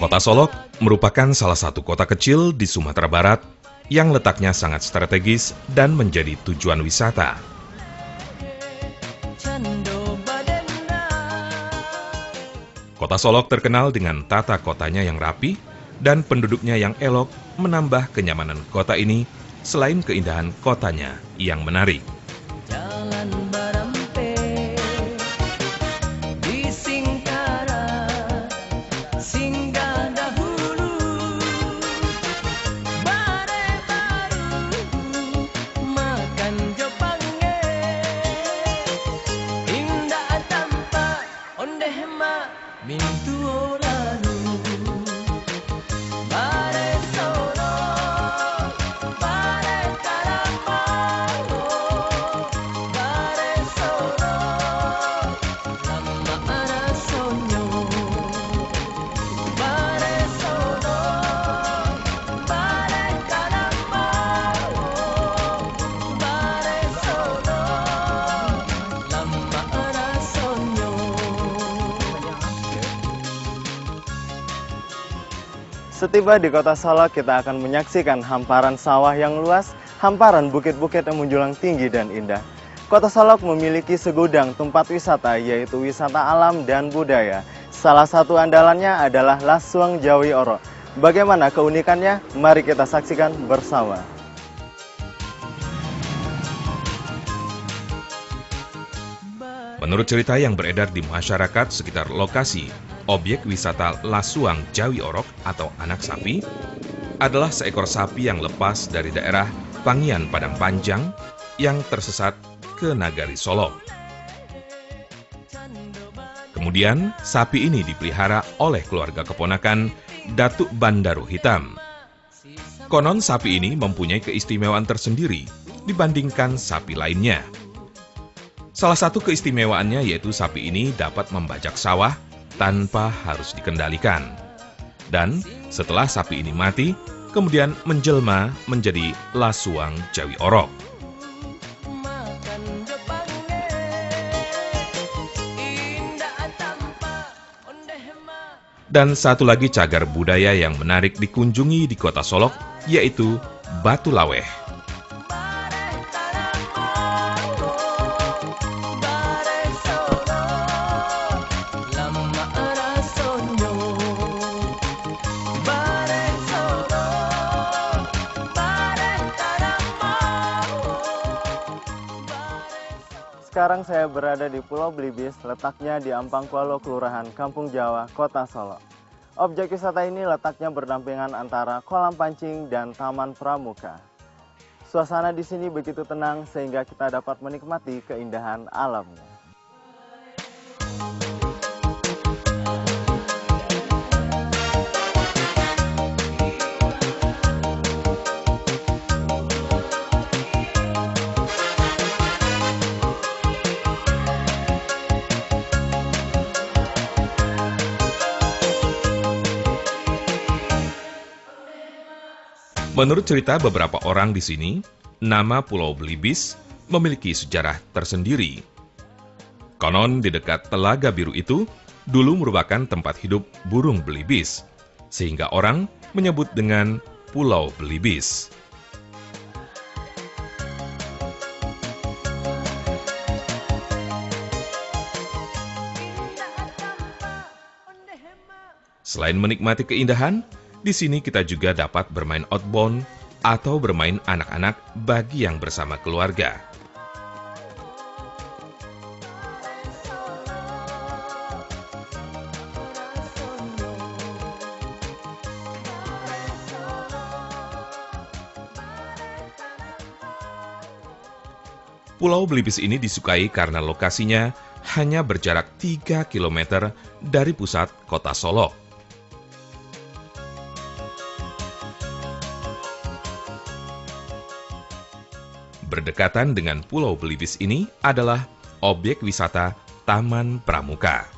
Kota Solok merupakan salah satu kota kecil di Sumatera Barat yang letaknya sangat strategis dan menjadi tujuan wisata. Kota Solok terkenal dengan tata kotanya yang rapi dan penduduknya yang elok, menambah kenyamanan kota ini selain keindahan kotanya yang menarik. Setiba di kota Solok, kita akan menyaksikan hamparan sawah yang luas, hamparan bukit-bukit yang menjulang tinggi dan indah. Kota Solok memiliki segudang tempat wisata, yaitu wisata alam dan budaya. Salah satu andalannya adalah Lasuang Jawi Orok. Bagaimana keunikannya? Mari kita saksikan bersama. Menurut cerita yang beredar di masyarakat sekitar lokasi, objek wisata Lasuang Jawi Orok atau Anak Sapi adalah seekor sapi yang lepas dari daerah Pangian Padang Panjang yang tersesat ke Nagari Solok. Kemudian, sapi ini dipelihara oleh keluarga keponakan Datuk Bandaru Hitam. Konon sapi ini mempunyai keistimewaan tersendiri dibandingkan sapi lainnya. Salah satu keistimewaannya yaitu sapi ini dapat membajak sawah tanpa harus dikendalikan. Dan setelah sapi ini mati, kemudian menjelma menjadi Lasuang Jawi Orok. Dan satu lagi cagar budaya yang menarik dikunjungi di kota Solok, yaitu Batu Laweh. Sekarang saya berada di Pulau Belibis, letaknya di Ampang Kualo, Kelurahan Kampung Jawa, Kota Solok. Objek wisata ini letaknya berdampingan antara kolam pancing dan taman pramuka. Suasana di sini begitu tenang sehingga kita dapat menikmati keindahan alamnya. Menurut cerita beberapa orang di sini, nama Pulau Belibis memiliki sejarah tersendiri. Konon di dekat Telaga Biru itu dulu merupakan tempat hidup burung belibis, sehingga orang menyebut dengan Pulau Belibis. Selain menikmati keindahan, di sini kita juga dapat bermain outbound atau bermain anak-anak bagi yang bersama keluarga. Pulau Belibis ini disukai karena lokasinya hanya berjarak 3 km dari pusat kota Solok. Berdekatan dengan Pulau Belibis ini adalah objek wisata Taman Pramuka.